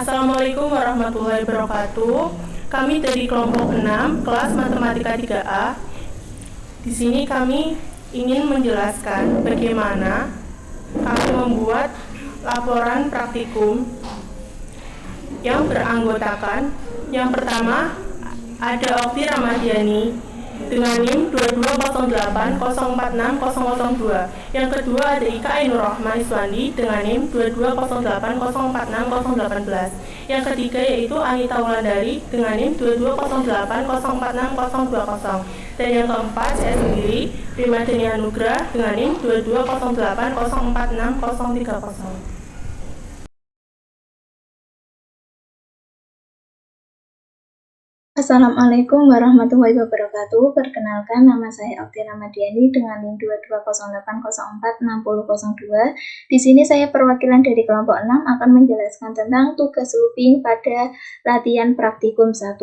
Assalamualaikum warahmatullahi wabarakatuh. Kami dari kelompok 6, kelas Matematika 3A. Di sini kami ingin menjelaskan bagaimana kami membuat laporan praktikum yang beranggotakan yang pertama ada Okti Ramadiani dengan NIM 22080460002. Yang kedua ada Ika Ainur Rahman Iswandi dengan NIM 22080460018. Yang ketiga yaitu Anita Wulandari dengan NIM 22080460020. Dan yang keempat saya sendiri, Rimadani Anugrah dengan NIM 22080460030. Assalamualaikum warahmatullahi wabarakatuh. Perkenalkan, nama saya Okti Ramadiani dengan NIM 22080460002. Di sini saya perwakilan dari kelompok 6 akan menjelaskan tentang tugas looping pada latihan praktikum 1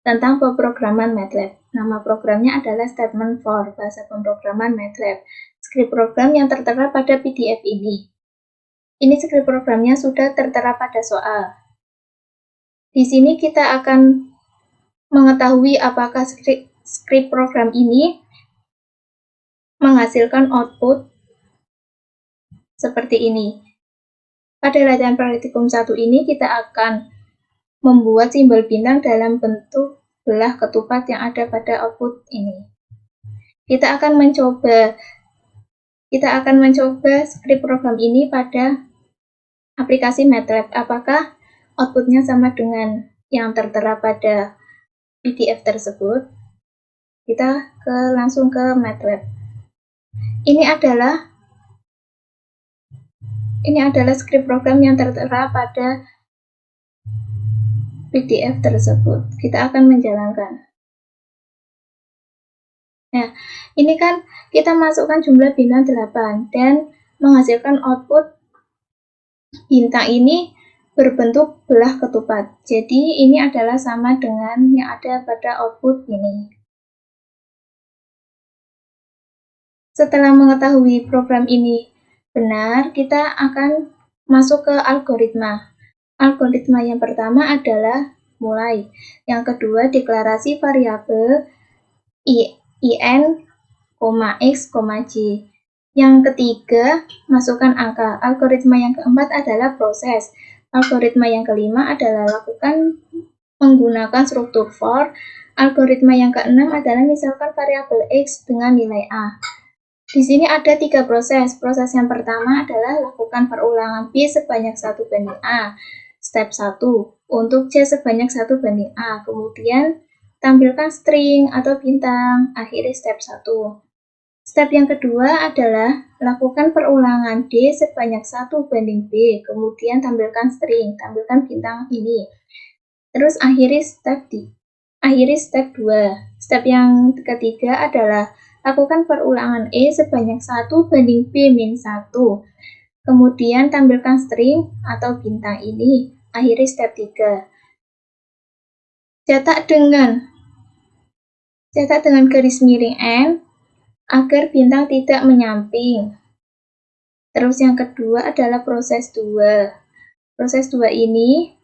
tentang pemrograman MATLAB. Nama programnya adalah Statement for bahasa pemrograman MATLAB. Skrip program yang tertera pada PDF ini. Ini skrip programnya sudah tertera pada soal. Di sini kita akan mengetahui apakah skrip program ini menghasilkan output seperti ini. Pada latihan praktikum 1 ini kita akan membuat simbol bintang dalam bentuk belah ketupat yang ada pada output ini. Kita akan mencoba skrip program ini pada aplikasi MATLAB. Apakah outputnya sama dengan yang tertera pada PDF tersebut? Kita langsung ke MATLAB. Ini adalah skrip program yang tertera pada PDF tersebut. Kita akan menjalankan. Nah, ini kan kita masukkan jumlah bintang 8 dan menghasilkan output bintang ini berbentuk belah ketupat. Jadi ini adalah sama dengan yang ada pada output ini. Setelah mengetahui program ini benar, kita akan masuk ke algoritma. Algoritma yang pertama adalah mulai. Yang kedua deklarasi variabel in, x, j. Yang ketiga masukkan angka. Algoritma yang keempat adalah proses. Algoritma yang kelima adalah lakukan menggunakan struktur for. Algoritma yang keenam adalah misalkan variabel x dengan nilai a. Di sini ada 3 proses. Proses yang pertama adalah lakukan perulangan b sebanyak 1 banding a. Step 1. Untuk c sebanyak 1 banding a. Kemudian tampilkan string atau bintang. Akhiri step 1. Step yang kedua adalah lakukan perulangan D sebanyak 1 banding B, kemudian tampilkan string, tampilkan bintang ini. Terus akhiri step 2. Step yang ketiga adalah lakukan perulangan E sebanyak 1 banding B min 1, kemudian tampilkan string atau bintang ini. Akhiri step 3. Cetak dengan garis miring N agar bintang tidak menyamping. Terus yang kedua adalah proses 2. Proses 2 ini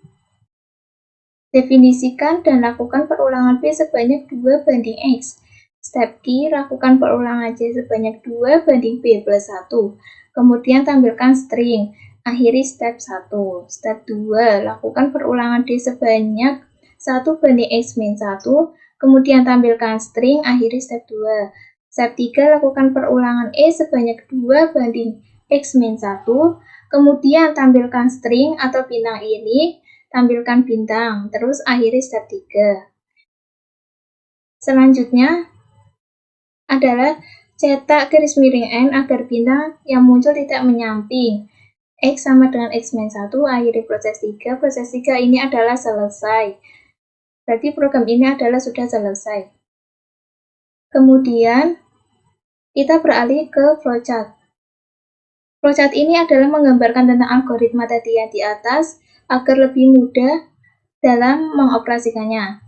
definisikan dan lakukan perulangan B sebanyak 2 banding X. Step D, lakukan perulangan C sebanyak 2 banding B plus 1. Kemudian tampilkan string. Akhiri step 1. Step 2, lakukan perulangan D sebanyak 1 banding X min 1. Kemudian tampilkan string. Akhiri step 2. Step 3, lakukan perulangan E sebanyak 2 banding X min 1, kemudian tampilkan string atau bintang ini, tampilkan bintang, terus akhiri step 3. Selanjutnya adalah cetak garis miring N agar bintang yang muncul tidak menyamping. X sama dengan X min 1, akhiri proses 3. Proses 3 ini adalah selesai. Berarti program ini adalah sudah selesai. Kemudian kita beralih ke flowchart. Flowchart ini adalah menggambarkan tentang algoritma tadi yang di atas agar lebih mudah dalam mengoperasikannya.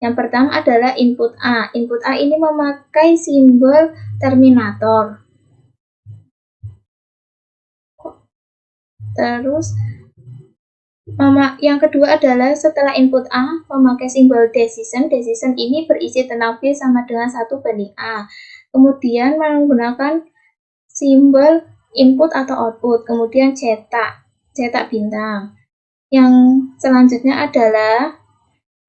Yang pertama adalah input A. Input A ini memakai simbol terminator. Terus Yang kedua adalah setelah input A memakai simbol decision. Decision ini berisi tentang B sama dengan 1 banding A. Kemudian menggunakan simbol input atau output. Kemudian cetak bintang. Yang selanjutnya adalah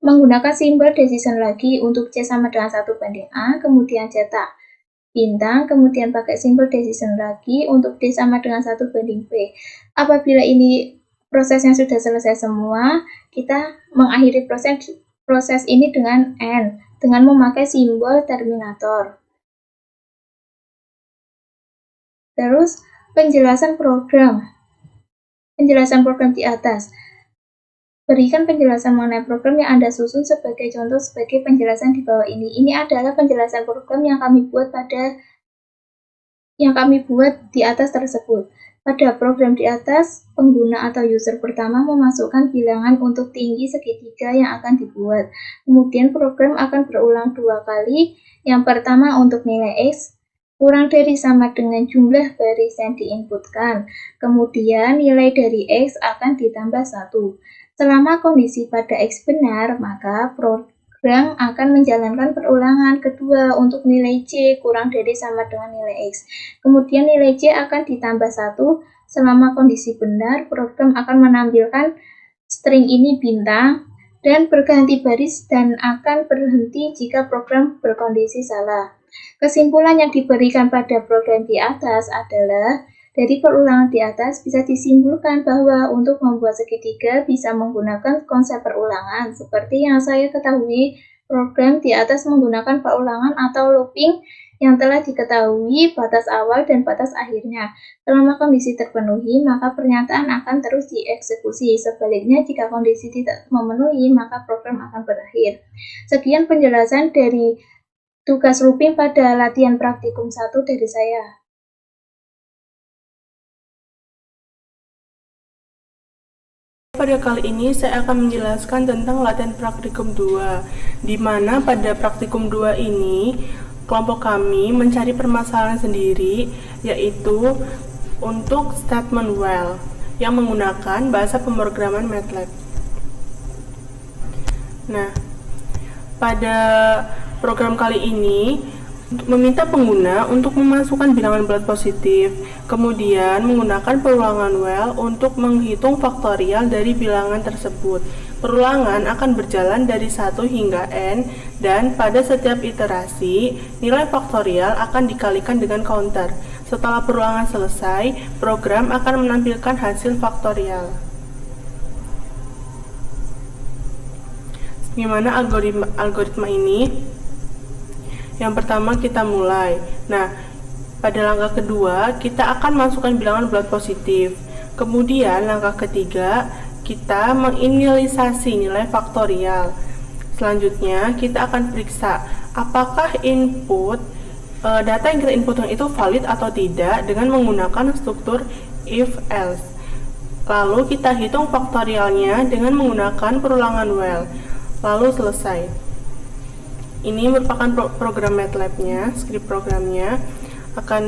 menggunakan simbol decision lagi untuk C sama dengan 1 banding A. Kemudian cetak bintang, kemudian pakai simbol decision lagi untuk D sama dengan 1 banding B. Apabila ini prosesnya sudah selesai semua, kita mengakhiri proses ini dengan N, dengan memakai simbol terminator. Terus, penjelasan program. Penjelasan program di atas. Berikan penjelasan mengenai program yang Anda susun sebagai contoh sebagai penjelasan di bawah ini. Ini adalah penjelasan program yang kami buat di atas tersebut. Pada program di atas, pengguna atau user pertama memasukkan bilangan untuk tinggi segitiga yang akan dibuat. Kemudian program akan berulang 2 kali. Yang pertama untuk nilai X, kurang dari sama dengan jumlah baris yang diinputkan. Kemudian nilai dari X akan ditambah 1. Selama kondisi pada X benar, maka program akan menjalankan perulangan kedua untuk nilai C kurang dari sama dengan nilai X. Kemudian nilai C akan ditambah 1. Selama kondisi benar, program akan menampilkan string ini bintang dan berganti baris dan akan berhenti jika program berkondisi salah. Kesimpulan yang diberikan pada program di atas adalah dari perulangan di atas bisa disimpulkan bahwa untuk membuat segitiga bisa menggunakan konsep perulangan. Seperti yang saya ketahui, program di atas menggunakan perulangan atau looping yang telah diketahui batas awal dan batas akhirnya. Selama kondisi terpenuhi, maka pernyataan akan terus dieksekusi. Sebaliknya, jika kondisi tidak memenuhi, maka program akan berakhir. Sekian penjelasan dari tugas looping pada latihan praktikum 1 dari saya. Pada kali ini saya akan menjelaskan tentang latihan praktikum 2, di mana pada praktikum 2 ini kelompok kami mencari permasalahan sendiri, yaitu untuk statement while yang menggunakan bahasa pemrograman MATLAB. Nah, pada program kali ini meminta pengguna untuk memasukkan bilangan bulat positif, kemudian menggunakan perulangan while untuk menghitung faktorial dari bilangan tersebut. Perulangan akan berjalan dari 1 hingga n, dan pada setiap iterasi, nilai faktorial akan dikalikan dengan counter. Setelah perulangan selesai, program akan menampilkan hasil faktorial. Gimana algoritma ini? Yang pertama kita mulai. Nah, pada langkah kedua kita akan masukkan bilangan bulat positif. Kemudian langkah ketiga kita menginisialisasi nilai faktorial. Selanjutnya kita akan periksa apakah input data yang kita inputkan itu valid atau tidak dengan menggunakan struktur if else. Lalu kita hitung faktorialnya dengan menggunakan perulangan while. Lalu selesai. Ini merupakan program MATLAB-nya, script programnya. Akan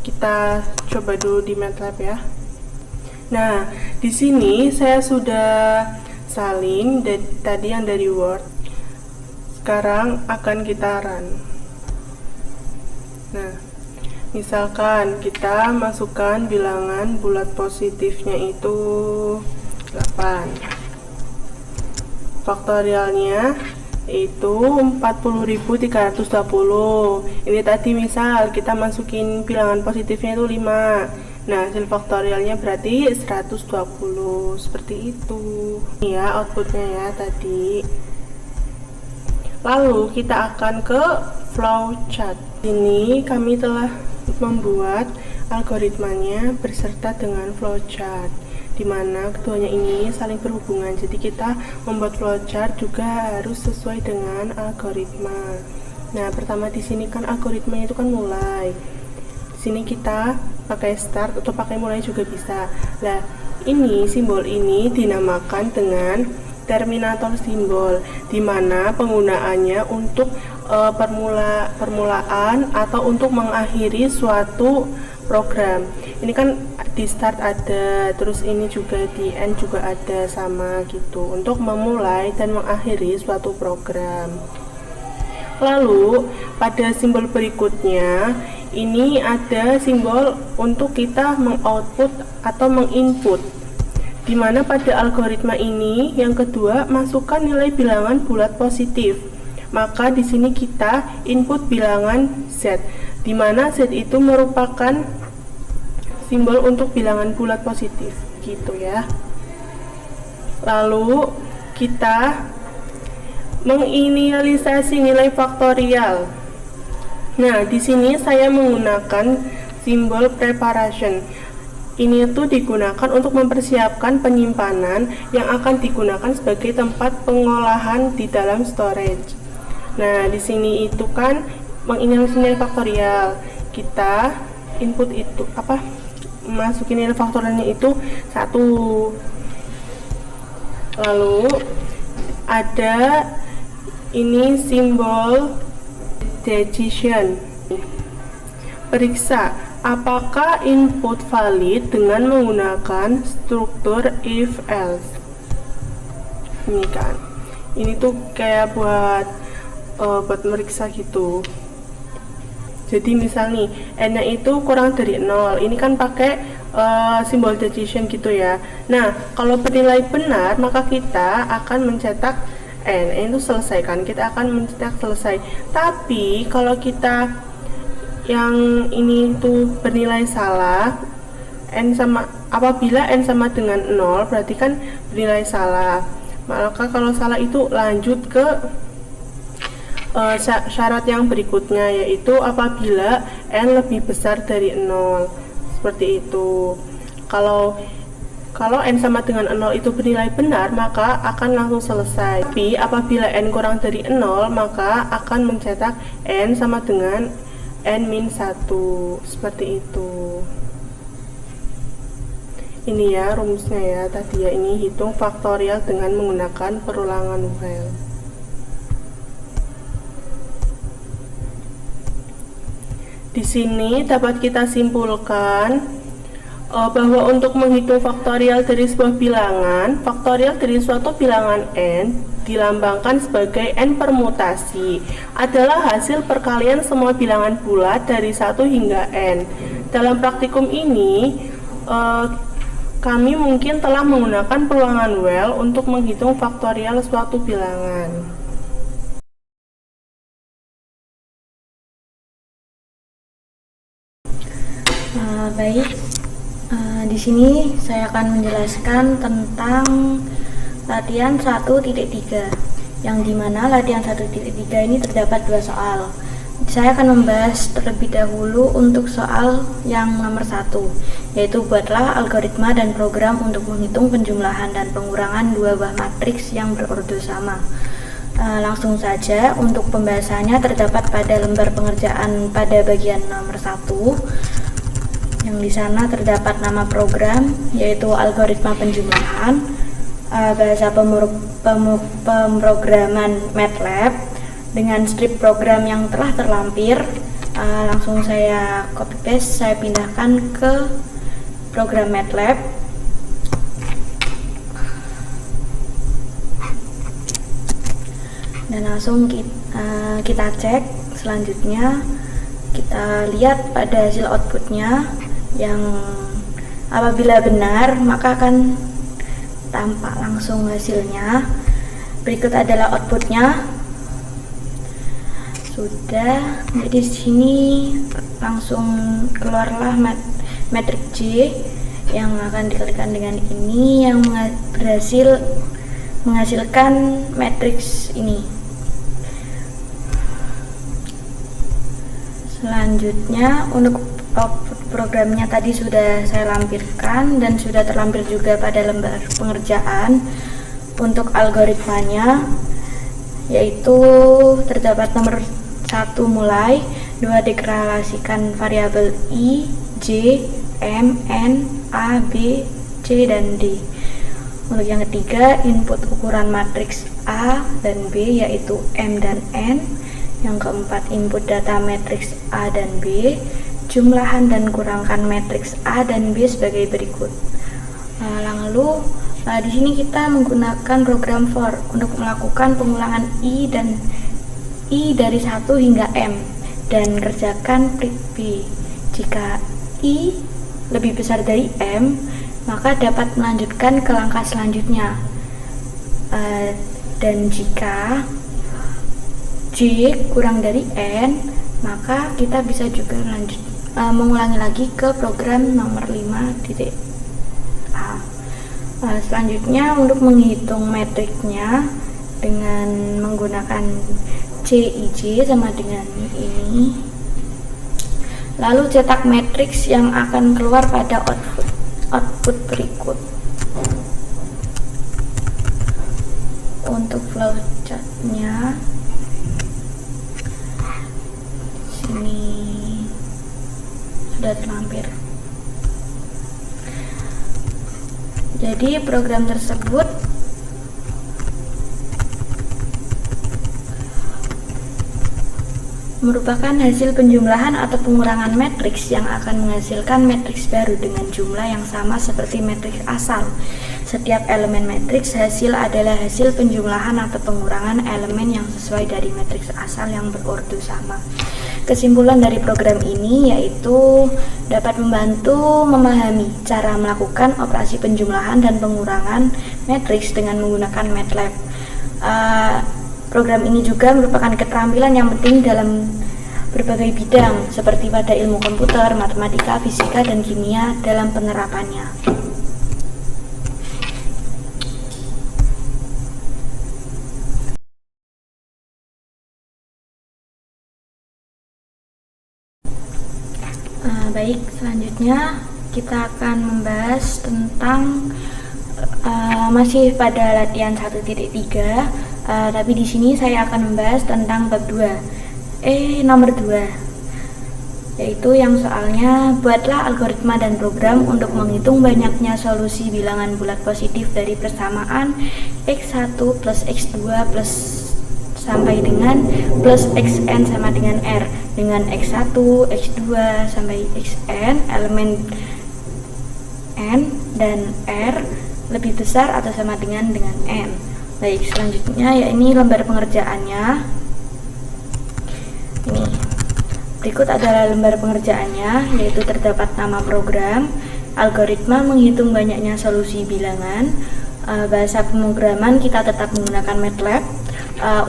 kita coba dulu di MATLAB ya. Nah, di sini saya sudah salin tadi yang dari Word. Sekarang akan kita run. Nah, misalkan kita masukkan bilangan bulat positifnya itu 8. Faktorialnya itu 40.320. Ini tadi misal kita masukin bilangan positifnya itu 5. Nah, hasil faktorialnya berarti 120. Seperti itu. Ini ya outputnya ya tadi. Lalu kita akan ke flowchart. Ini kami telah membuat algoritmanya berserta dengan flowchart, di mana keduanya ini saling berhubungan. Jadi kita membuat flowchart juga harus sesuai dengan algoritma. Nah, pertama di sini kan algoritmanya itu kan mulai. Di sini kita pakai start atau pakai mulai juga bisa. Nah, ini simbol ini dinamakan dengan terminator simbol, di mana penggunaannya untuk permulaan atau untuk mengakhiri suatu program. Ini kan di start ada, terus ini juga di end juga ada, sama gitu, untuk memulai dan mengakhiri suatu program. Lalu pada simbol berikutnya ini ada simbol untuk kita mengoutput atau menginput, di mana pada algoritma ini yang kedua masukkan nilai bilangan bulat positif. Maka di sini kita input bilangan Z, di mana Z itu merupakan simbol untuk bilangan bulat positif gitu ya. Lalu kita menginisialisasi nilai faktorial. Nah, di sini saya menggunakan simbol preparation. Ini tuh digunakan untuk mempersiapkan penyimpanan yang akan digunakan sebagai tempat pengolahan di dalam storage. Nah, di sini itu kan menginisialisasi nilai faktorial. Kita input itu masukin nilai faktorialnya itu 1. Lalu ada ini simbol decision. Periksa apakah input valid dengan menggunakan struktur if else. Ini kan, ini tuh kayak buat meriksa gitu. Jadi misal nih n-nya itu kurang dari 0, ini kan pakai simbol decision gitu ya. Nah, kalau bernilai benar maka kita akan mencetak n itu selesai kan, kita akan mencetak selesai. Tapi kalau kita yang ini tuh bernilai salah, apabila n sama dengan 0 berarti kan bernilai salah. Maka kalau salah itu lanjut ke syarat yang berikutnya, yaitu apabila n lebih besar dari 0. Seperti itu. Kalau n sama dengan 0 itu bernilai benar, maka akan langsung selesai. Tapi apabila n kurang dari 0, maka akan mencetak n sama dengan n-1. Seperti itu. Ini ya rumusnya ya, tadi ya, ini hitung faktorial dengan menggunakan perulangan while. Di sini dapat kita simpulkan bahwa untuk menghitung faktorial dari sebuah bilangan, faktorial dari suatu bilangan n dilambangkan sebagai n permutasi adalah hasil perkalian semua bilangan bulat dari 1 hingga n. Dalam praktikum ini, kami mungkin telah menggunakan perulangan while untuk menghitung faktorial suatu bilangan. Baik, di sini saya akan menjelaskan tentang latihan 1.3, yang dimana latihan 1.3 ini terdapat 2 soal. Saya akan membahas terlebih dahulu untuk soal yang nomor 1, yaitu buatlah algoritma dan program untuk menghitung penjumlahan dan pengurangan 2 buah matriks yang berordo sama. Langsung saja, untuk pembahasannya terdapat pada lembar pengerjaan pada bagian nomor 1. Yang di sana terdapat nama program, yaitu algoritma penjumlahan, bahasa pemrograman MATLAB dengan strip program yang telah terlampir. Langsung saya copy paste, saya pindahkan ke program MATLAB. Dan langsung kita cek. Selanjutnya kita lihat pada hasil outputnya, yang apabila benar maka akan tampak langsung hasilnya. Berikut adalah outputnya. Sudah, jadi di sini langsung keluarlah matriks J yang akan dikalikan dengan ini, yang berhasil menghasilkan matriks ini. Selanjutnya, untuk output programnya tadi sudah saya lampirkan dan sudah terlampir juga pada lembar pengerjaan. Untuk algoritmanya, yaitu terdapat nomor 1 mulai, 2 deklarasikan variabel I, J, M, N, A, B, C, dan D. Untuk yang ketiga, input ukuran matriks A dan B, yaitu M dan N. Yang keempat, input data matriks A dan B. jumlahan dan kurangkan matriks A dan B sebagai berikut. Lalu di sini kita menggunakan program for untuk melakukan pengulangan I dari 1 hingga M dan kerjakan prik B. Jika I lebih besar dari M, maka dapat melanjutkan ke langkah selanjutnya. Dan jika J kurang dari N, maka kita bisa juga mengulangi lagi ke program nomor 5.A. Selanjutnya untuk menghitung matriknya dengan menggunakan CIJ sama dengan ini, lalu cetak matriks yang akan keluar pada output berikut. Untuk flowchartnya sini sudah terlampir. Jadi program tersebut merupakan hasil penjumlahan atau pengurangan matriks yang akan menghasilkan matriks baru dengan jumlah yang sama seperti matriks asal. Setiap elemen matriks hasil adalah hasil penjumlahan atau pengurangan elemen yang sesuai dari matriks asal yang berordo sama. Kesimpulan dari program ini yaitu dapat membantu memahami cara melakukan operasi penjumlahan dan pengurangan matriks dengan menggunakan MATLAB. Program ini juga merupakan keterampilan yang penting dalam berbagai bidang seperti pada ilmu komputer, matematika, fisika, dan kimia dalam penerapannya. Baik, selanjutnya kita akan membahas tentang masih pada latihan 1.3, tapi di sini saya akan membahas tentang bab nomor 2, yaitu yang soalnya buatlah algoritma dan program untuk menghitung banyaknya solusi bilangan bulat positif dari persamaan x1 plus x2 plus sampai dengan plus xn sama dengan r, dengan x1, x2 sampai xn, elemen n dan r lebih besar atau sama dengan n. Baik, selanjutnya ya ini lembar pengerjaannya. Ini berikut adalah lembar pengerjaannya, yaitu terdapat nama program, algoritma menghitung banyaknya solusi bilangan, bahasa pemrograman kita tetap menggunakan MATLAB.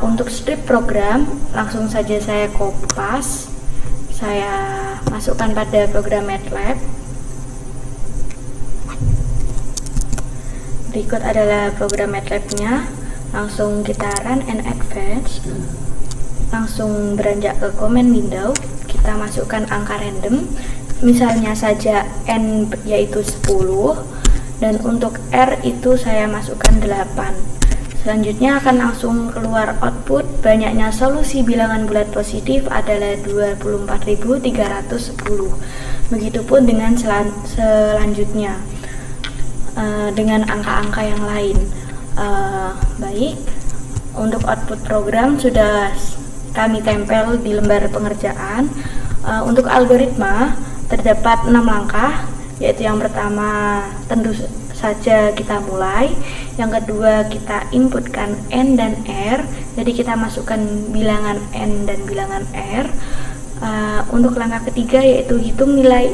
Untuk strip program langsung saja saya kopas, saya masukkan pada program MATLAB. Berikut adalah program MATLAB-nya. Langsung kita run and advance. Langsung beranjak ke command window, kita masukkan angka random, misalnya saja n yaitu 10, dan untuk r itu saya masukkan 8. Selanjutnya akan langsung keluar output banyaknya solusi bilangan bulat positif adalah 24.310. Begitupun dengan selanjutnya dengan angka-angka yang lain. Baik, untuk output program sudah kami tempel di lembar pengerjaan. Untuk algoritma terdapat 6 langkah, yaitu yang pertama tentu saja kita mulai, yang kedua kita inputkan n dan r, jadi kita masukkan bilangan n dan bilangan r. Untuk langkah ketiga yaitu hitung nilai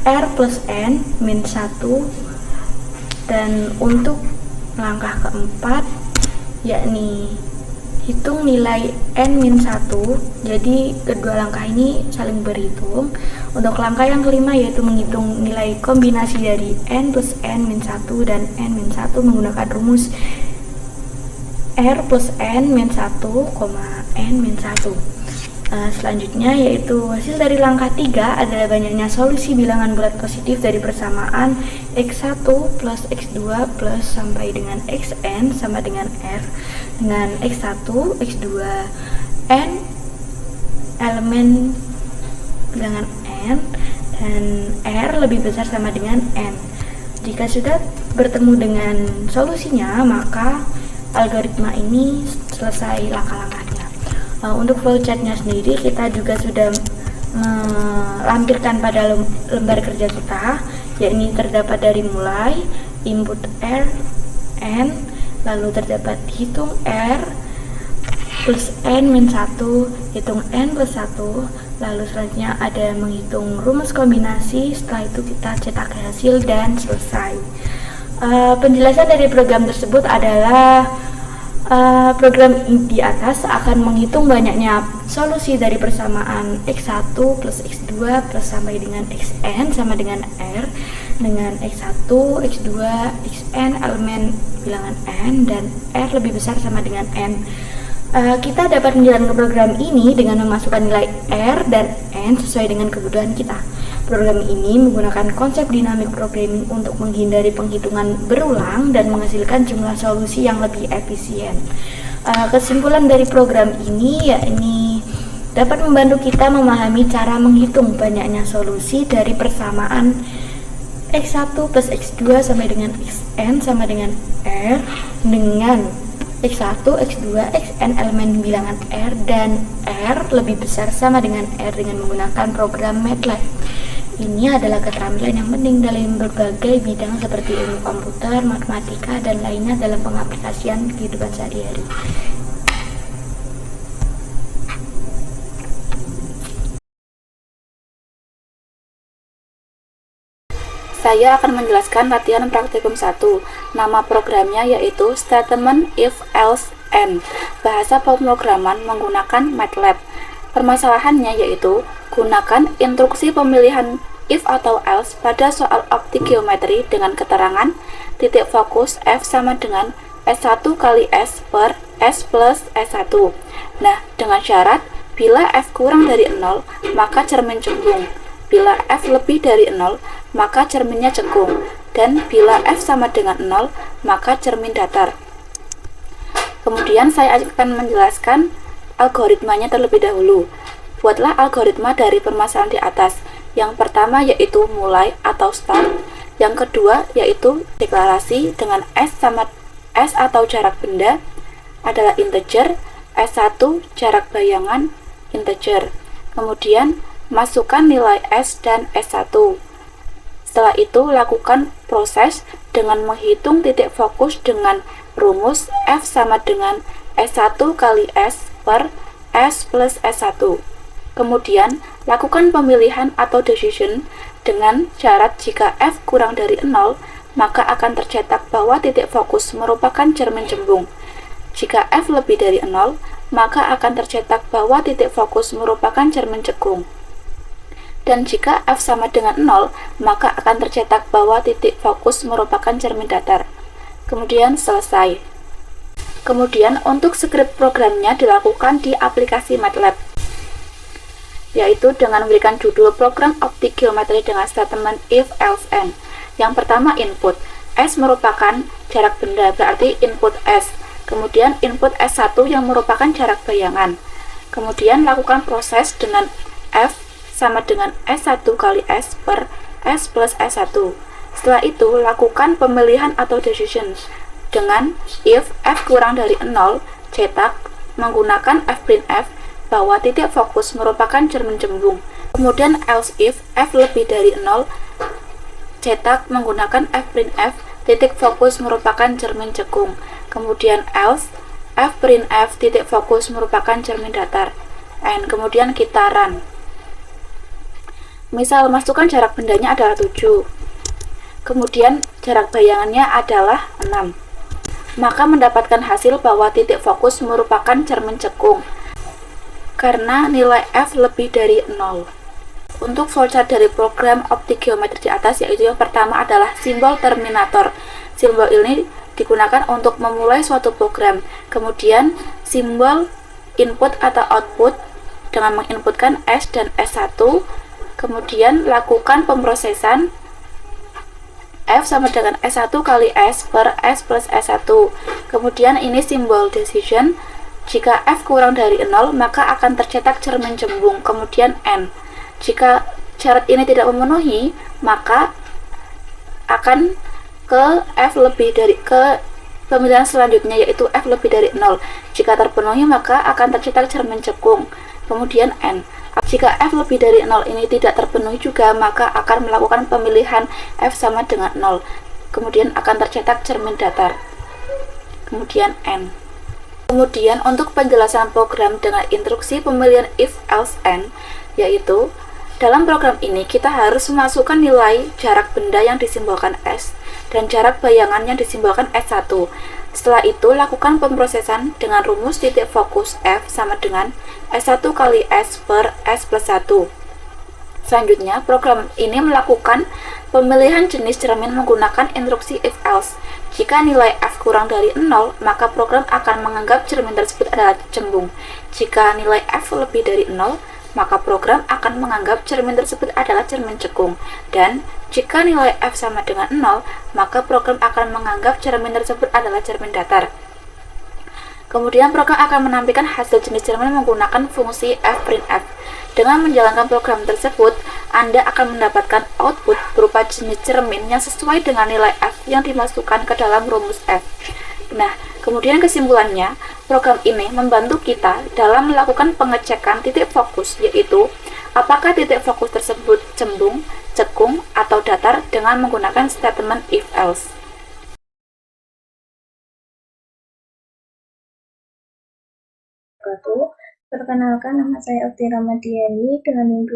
r plus n min 1, dan untuk langkah keempat yakni hitung nilai n min 1, jadi kedua langkah ini saling berhitung. Untuk langkah yang kelima yaitu menghitung nilai kombinasi dari n plus n min 1 dan n min 1 menggunakan rumus r plus n min 1, n min 1. Selanjutnya yaitu hasil dari langkah 3 adalah banyaknya solusi bilangan bulat positif dari persamaan x1 plus x2 plus sampai dengan xn sama dengan r, dengan x1, x2, n elemen bilangan n dan r lebih besar sama dengan n. Jika sudah bertemu dengan solusinya, maka algoritma ini selesai langkah-langkahnya. Untuk flowchartnya sendiri kita juga sudah melampirkan pada lembar kerja kita, yakni terdapat dari mulai input R N, lalu terdapat hitung R plus N min 1, hitung N plus 1, lalu selanjutnya ada menghitung rumus kombinasi. Setelah itu kita cetak hasil dan selesai. Penjelasan dari program tersebut adalah program di atas akan menghitung banyaknya solusi dari persamaan X1 plus X2 plus sampai dengan Xn sama dengan R, dengan X1, X2, Xn elemen bilangan N, dan R lebih besar sama dengan N. Kita dapat menjalankan program ini dengan memasukkan nilai R dan N sesuai dengan kebutuhan kita. Program ini menggunakan konsep dynamic programming untuk menghindari penghitungan berulang dan menghasilkan jumlah solusi yang lebih efisien. Kesimpulan dari program ini yakni dapat membantu kita memahami cara menghitung banyaknya solusi dari persamaan X1 plus X2 sampai dengan Xn sama dengan R dengan X1, X2, Xn elemen bilangan R dan R lebih besar sama dengan R dengan menggunakan program MATLAB. Ini adalah keterampilan yang penting dalam berbagai bidang seperti ilmu komputer, matematika, dan lainnya dalam pengaplikasian kehidupan sehari-hari. Saya akan menjelaskan latihan praktikum 1. Nama programnya yaitu Statement If Else And. Bahasa pemrograman menggunakan MATLAB. Permasalahannya yaitu gunakan instruksi pemilihan if atau else pada soal optik geometri dengan keterangan titik fokus F sama dengan S1 kali S per S plus S1. Nah, dengan syarat bila F kurang dari 0, maka cermin cembung. Bila F lebih dari 0, maka cerminnya cekung. Dan bila F sama dengan 0, maka cermin datar. Kemudian saya akan menjelaskan algoritmanya terlebih dahulu. Buatlah algoritma dari permasalahan di atas. Yang pertama yaitu mulai atau start. Yang kedua yaitu deklarasi dengan S sama S atau jarak benda adalah integer, S1 jarak bayangan integer. Kemudian masukkan nilai S dan S1. Setelah itu lakukan proses dengan menghitung titik fokus dengan rumus F sama dengan S1 kali S per S plus S1. Kemudian lakukan pemilihan atau decision dengan syarat jika F kurang dari 0, maka akan tercetak bahwa titik fokus merupakan cermin cembung. Jika F lebih dari 0, maka akan tercetak bahwa titik fokus merupakan cermin cekung. Dan jika F sama dengan 0, maka akan tercetak bahwa titik fokus merupakan cermin datar. Kemudian selesai. Kemudian untuk skrip programnya dilakukan di aplikasi MATLAB, yaitu dengan memberikan judul program optik geometri dengan statement if else and. Yang pertama input. S merupakan jarak benda, berarti input S. Kemudian input S1 yang merupakan jarak bayangan. Kemudian lakukan proses dengan F sama dengan S1 kali S per S plus S1. Setelah itu, lakukan pemilihan atau decision dengan if F kurang dari 0, cetak menggunakan fprintf bahwa titik fokus merupakan cermin cembung. Kemudian else if F lebih dari 0, cetak menggunakan fprintf titik fokus merupakan cermin cekung. Kemudian else fprintf titik fokus merupakan cermin datar. And kemudian kita run. Misal masukkan jarak bendanya adalah 7, kemudian jarak bayangannya adalah 6, maka mendapatkan hasil bahwa titik fokus merupakan cermin cekung karena nilai F lebih dari 0. Untuk flowchart dari program optik geometri di atas, yaitu yang pertama adalah simbol terminator. Simbol ini digunakan untuk memulai suatu program. Kemudian simbol input atau output dengan menginputkan S dan S1. Kemudian lakukan pemrosesan F sama dengan S1 kali S per S plus S1. Kemudian ini simbol decision. Jika F kurang dari 0, maka akan tercetak cermin cembung. Kemudian N. Jika syarat ini tidak memenuhi, maka akan ke F lebih dari ke pemilihan selanjutnya, yaitu F lebih dari 0. Jika terpenuhi, maka akan tercetak cermin cekung. Kemudian N. Jika f lebih dari 0 ini tidak terpenuhi juga, maka akan melakukan pemilihan f sama dengan 0. Kemudian akan tercetak cermin datar. Kemudian n. Kemudian untuk penjelasan program dengan instruksi pemilihan if else n, yaitu dalam program ini kita harus memasukkan nilai jarak benda yang disimbolkan S dan jarak bayangan yang disimbolkan S1. Setelah itu lakukan pemrosesan dengan rumus titik fokus F sama dengan S1 kali S per S plus 1. Selanjutnya, program ini melakukan pemilihan jenis cermin menggunakan instruksi if else. Jika nilai F kurang dari 0, maka program akan menganggap cermin tersebut adalah cembung. Jika nilai F lebih dari 0, maka program akan menganggap cermin tersebut adalah cermin cekung. Dan jika nilai F sama dengan 0, maka program akan menganggap cermin tersebut adalah cermin datar. Kemudian program akan menampilkan hasil jenis cermin menggunakan fungsi fprintf. Dengan menjalankan program tersebut, Anda akan mendapatkan output berupa jenis cermin yang sesuai dengan nilai F yang dimasukkan ke dalam rumus F. Nah, kemudian kesimpulannya, program ini membantu kita dalam melakukan pengecekan titik fokus, yaitu apakah titik fokus tersebut cembung, cekung, atau datar dengan menggunakan statement if else. Perkenalkan, nama saya Okti Ramadiani dengan NIM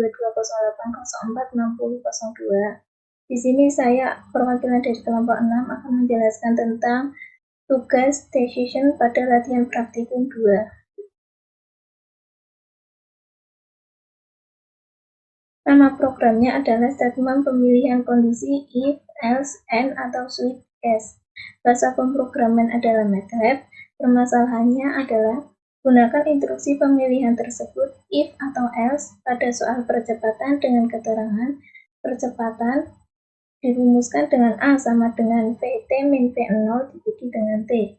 2208046002. Di sini saya perwakilan dari kelompok 6 akan menjelaskan tentang tugas decision pada latihan praktikum 2. Nama programnya adalah statement pemilihan kondisi if, else, and, atau switch case. Bahasa pemrograman adalah MATLAB. Permasalahannya adalah gunakan instruksi pemilihan tersebut if atau else pada soal percepatan dengan keterangan percepatan dirumuskan dengan A sama dengan VT min V0 dibagi dengan T.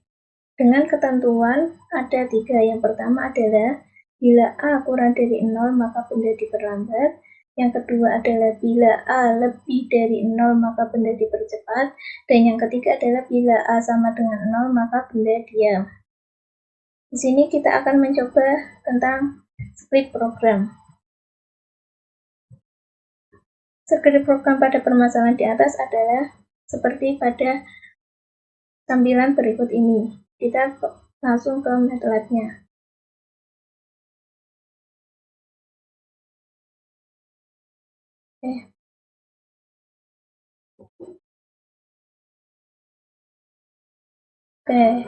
Dengan ketentuan ada 3. Yang pertama adalah bila A kurang dari 0 maka benda diperlambat. Yang kedua adalah bila A lebih dari 0 maka benda dipercepat. Dan yang ketiga adalah bila A sama dengan 0 maka benda diam. Di sini kita akan mencoba tentang script program. Script program pada permasalahan di atas adalah seperti pada tampilan berikut ini. Kita langsung ke MATLAB-nya. Oke.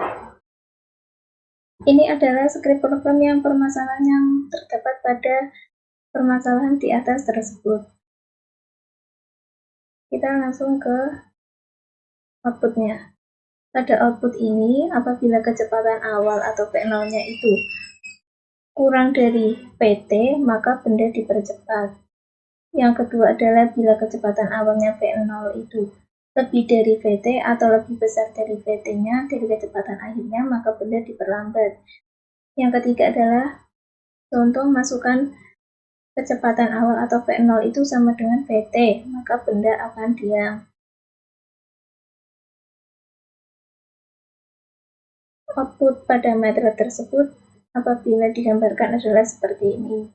Ini adalah script program yang permasalahan yang terdapat pada permasalahan di atas tersebut. Kita langsung ke outputnya. Pada output ini, apabila kecepatan awal atau V0-nya itu kurang dari Pt, maka benda dipercepat. Yang kedua adalah bila kecepatan awalnya V0 itu lebih dari Vt atau lebih besar dari Vt-nya dari kecepatan akhirnya, maka benda diperlambat. Yang ketiga adalah contoh masukkan kecepatan awal atau V0 itu sama dengan Vt, maka benda akan diam. Output pada MATLAB tersebut apabila digambarkan adalah seperti ini.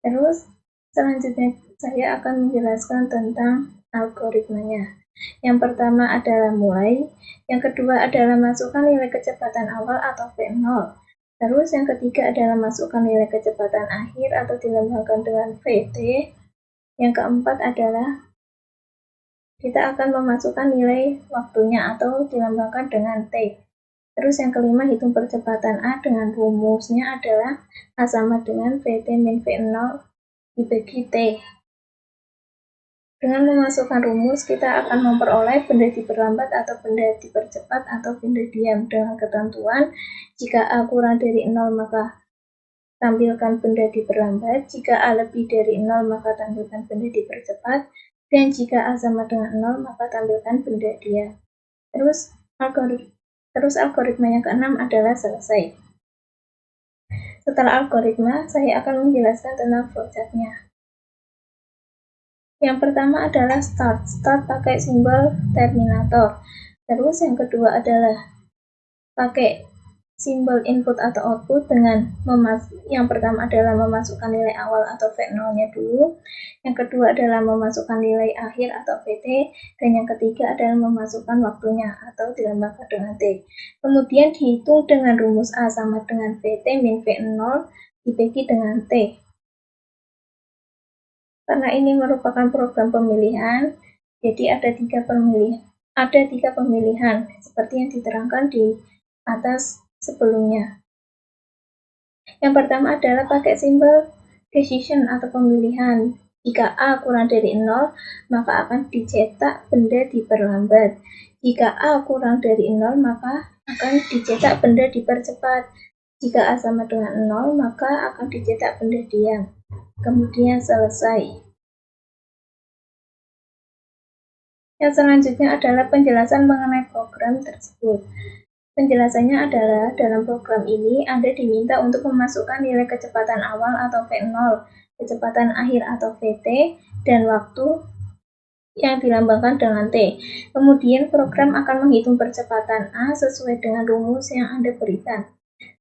Terus selanjutnya saya akan menjelaskan tentang algoritmanya. Yang pertama adalah mulai, yang kedua adalah masukkan nilai kecepatan awal atau V0. Terus yang ketiga adalah masukkan nilai kecepatan akhir atau dilambangkan dengan Vt. Yang keempat adalah kita akan memasukkan nilai waktunya atau dilambangkan dengan T. Terus yang kelima, hitung percepatan A dengan rumusnya adalah A sama dengan Vt min V0 dibagi T. Dengan memasukkan rumus, kita akan memperoleh benda diperlambat atau benda dipercepat atau benda diam dengan ketentuan jika A kurang dari 0 maka tampilkan benda diperlambat, jika A lebih dari 0 maka tampilkan benda dipercepat, dan jika A sama dengan 0 maka tampilkan benda diam. Terus algoritma yang keenam adalah selesai. Setelah algoritma, saya akan menjelaskan tentang flowchart-nya. Yang pertama adalah start. Start pakai simbol terminator. Terus yang kedua adalah pakai simbol input atau output dengan yang pertama adalah memasukkan nilai awal atau V0-nya dulu, yang kedua adalah memasukkan nilai akhir atau VT, dan yang ketiga adalah memasukkan waktunya atau dilambangkan dengan T. Kemudian dihitung dengan rumus A sama dengan VT min V0 dibagi dengan T. Karena ini merupakan program pemilihan, jadi ada tiga pemilihan seperti yang diterangkan di atas sebelumnya. Yang pertama adalah pakai simbol decision atau pemilihan. Jika A kurang dari 0, maka akan dicetak benda diperlambat. Jika A kurang dari 0, maka akan dicetak benda dipercepat. Jika A sama dengan 0, maka akan dicetak benda diam. Kemudian selesai. Yang selanjutnya adalah penjelasan mengenai program tersebut. Penjelasannya adalah dalam program ini Anda diminta untuk memasukkan nilai kecepatan awal atau V0, kecepatan akhir atau VT, dan waktu yang dilambangkan dengan T. Kemudian program akan menghitung percepatan A sesuai dengan rumus yang Anda berikan.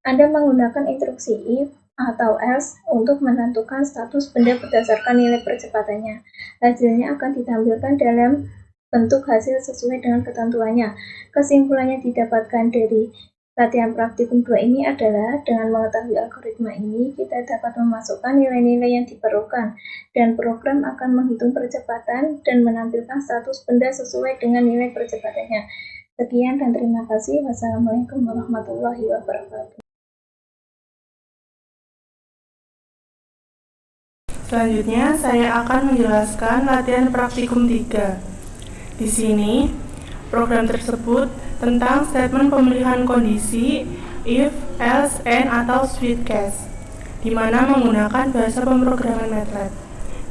Anda menggunakan instruksi if atau else untuk menentukan status benda berdasarkan nilai percepatannya. Hasilnya akan ditampilkan dalam bentuk hasil sesuai dengan ketentuannya. Kesimpulannya didapatkan dari latihan praktikum 2 ini adalah dengan mengetahui algoritma ini, kita dapat memasukkan nilai-nilai yang diperlukan, dan program akan menghitung percepatan dan menampilkan status benda sesuai dengan nilai percepatannya. Sekian dan terima kasih. Wassalamualaikum warahmatullahi wabarakatuh. Selanjutnya, saya akan menjelaskan latihan praktikum 3. Di sini, program tersebut tentang statement pemilihan kondisi if, else, and, atau switch case, di mana menggunakan bahasa pemrograman MATLAB.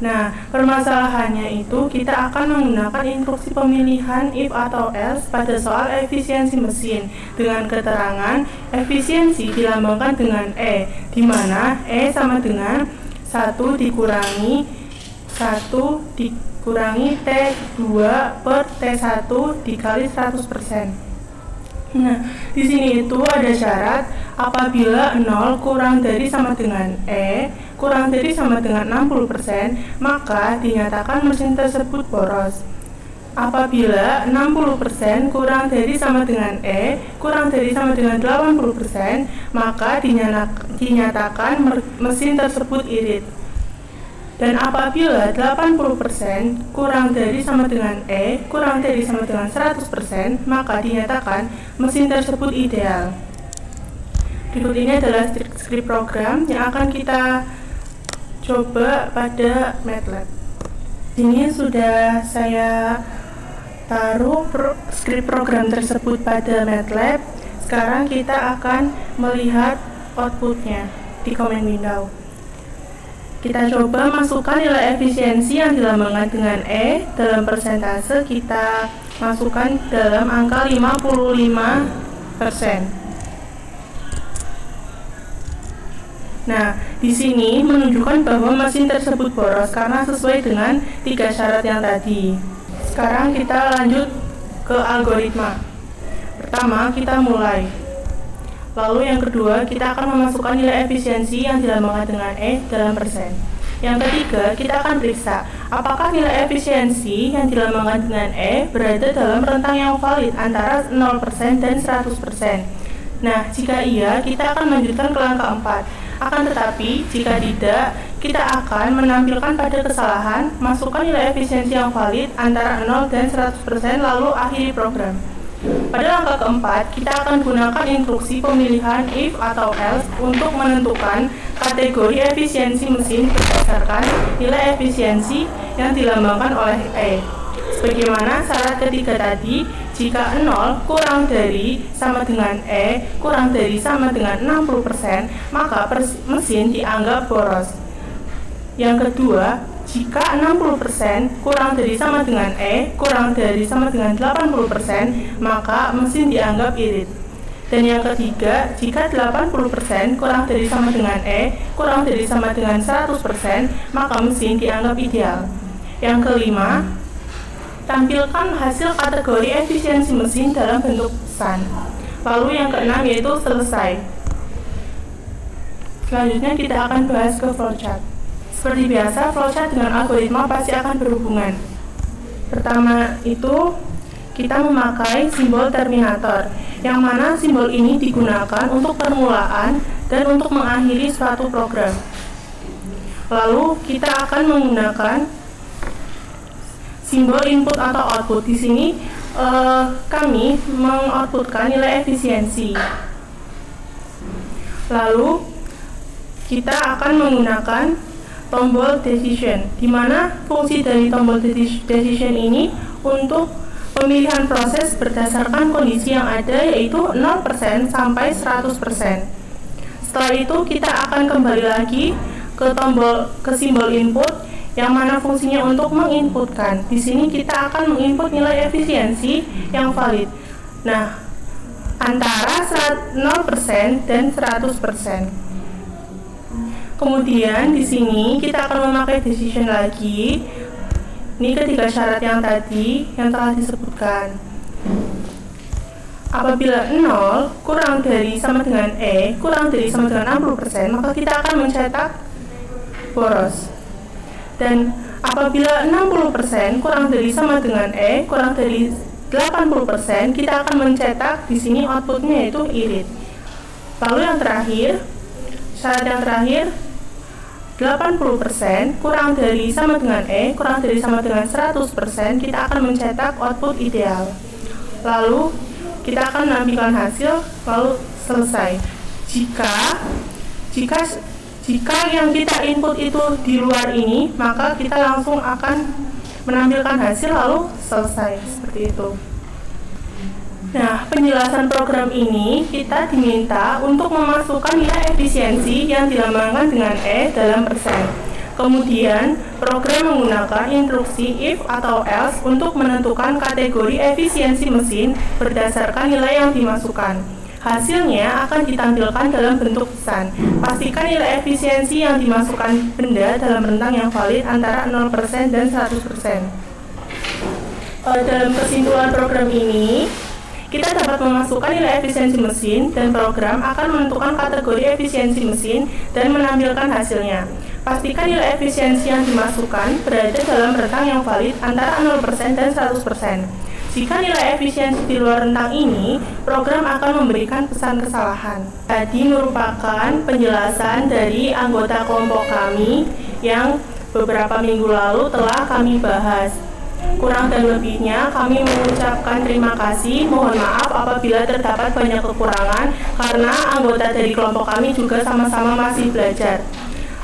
Nah, permasalahannya itu kita akan menggunakan instruksi pemilihan if atau else pada soal efisiensi mesin dengan keterangan efisiensi dilambangkan dengan E, di mana E sama dengan 1 dikurangi T2 per T1 dikali 100%. Nah, di sini itu ada syarat apabila 0 kurang dari sama dengan E kurang dari sama dengan 60%, maka dinyatakan mesin tersebut boros. Apabila 60% kurang dari sama dengan E kurang dari sama dengan 80%, maka dinyatakan mesin tersebut irit. Dan apabila 80% kurang dari sama dengan E kurang dari sama dengan 100%, maka dinyatakan mesin tersebut ideal. Berikut ini adalah skrip program yang akan kita coba pada MATLAB. Ini sudah saya taruh skrip program tersebut pada MATLAB. Sekarang kita akan melihat outputnya di command window. Kita coba masukkan nilai efisiensi yang dilambangkan dengan E dalam persentase, kita masukkan dalam angka 55%. Nah, di sini menunjukkan bahwa mesin tersebut boros karena sesuai dengan 3 syarat yang tadi. Sekarang kita lanjut ke algoritma. Pertama, kita mulai. Lalu yang kedua, kita akan memasukkan nilai efisiensi yang dilambangkan dengan E dalam persen. Yang ketiga, kita akan periksa apakah nilai efisiensi yang dilambangkan dengan E berada dalam rentang yang valid antara 0% dan 100%. Nah, jika iya, kita akan melanjutkan ke langkah 4. Akan tetapi, jika tidak, kita akan menampilkan pada kesalahan, masukkan nilai efisiensi yang valid antara 0 dan 100%, lalu akhiri program. Pada langkah keempat, kita akan gunakan instruksi pemilihan if atau else untuk menentukan kategori efisiensi mesin berdasarkan nilai efisiensi yang dilambangkan oleh E. Sebagaimana syarat ketiga tadi, jika 0 kurang dari sama dengan E kurang dari sama dengan 60%, maka mesin dianggap boros. Yang kedua, jika 60% kurang dari sama dengan E kurang dari sama dengan 80%, maka mesin dianggap irit. Dan yang ketiga, jika 80% kurang dari sama dengan E kurang dari sama dengan 100%, maka mesin dianggap ideal. Yang kelima, tampilkan hasil kategori efisiensi mesin dalam bentuk pesan. Lalu yang keenam yaitu selesai. Selanjutnya kita akan bahas ke flowchart. Seperti biasa, flowchart dengan algoritma pasti akan berhubungan. Pertama itu kita memakai simbol terminator, yang mana simbol ini digunakan untuk permulaan dan untuk mengakhiri suatu program. Lalu kita akan menggunakan simbol input atau output. Di sini kami mengoutputkan nilai efisiensi. Lalu kita akan menggunakan tombol decision, di mana fungsi dari tombol decision ini untuk pemilihan proses berdasarkan kondisi yang ada, yaitu 0% sampai 100%. Setelah itu kita akan kembali lagi ke simbol input, yang mana fungsinya untuk menginputkan. Di sini kita akan menginput nilai efisiensi yang valid. Nah, antara 0% dan 100%. Kemudian di sini kita akan memakai decision lagi. Ini ketiga syarat yang tadi yang telah disebutkan. Apabila 0 kurang dari sama dengan E kurang dari sama dengan 60%, maka kita akan mencetak boros. Dan apabila 60% kurang dari sama dengan E kurang dari 80%, kita akan mencetak di sini outputnya yaitu irit. Lalu yang terakhir, syarat yang terakhir, 80% kurang dari sama dengan E kurang dari sama dengan 100%, kita akan mencetak output ideal. Lalu kita akan menampilkan hasil, lalu selesai. Jika yang kita input itu di luar ini, maka kita langsung akan menampilkan hasil lalu selesai, seperti itu. Nah, penjelasan program ini kita diminta untuk memasukkan nilai efisiensi yang dilambangkan dengan E dalam persen. Kemudian, program menggunakan instruksi if atau else untuk menentukan kategori efisiensi mesin berdasarkan nilai yang dimasukkan. Hasilnya akan ditampilkan dalam bentuk pesan. Pastikan nilai efisiensi yang dimasukkan benda dalam rentang yang valid antara 0% dan 100%. Dalam kesimpulan program ini, kita dapat memasukkan nilai efisiensi mesin dan program akan menentukan kategori efisiensi mesin dan menampilkan hasilnya. Pastikan nilai efisiensi yang dimasukkan berada dalam rentang yang valid antara 0% dan 100%. Jika nilai efisiensi di luar rentang ini, program akan memberikan pesan kesalahan. Tadi merupakan penjelasan dari anggota kelompok kami yang beberapa minggu lalu telah kami bahas. Kurang dan lebihnya kami mengucapkan terima kasih. Mohon maaf apabila terdapat banyak kekurangan karena anggota dari kelompok kami juga sama-sama masih belajar.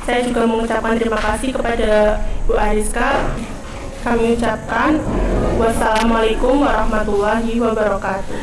Saya juga mengucapkan terima kasih kepada Bu Ariska. Kami ucapkan wassalamualaikum warahmatullahi wabarakatuh.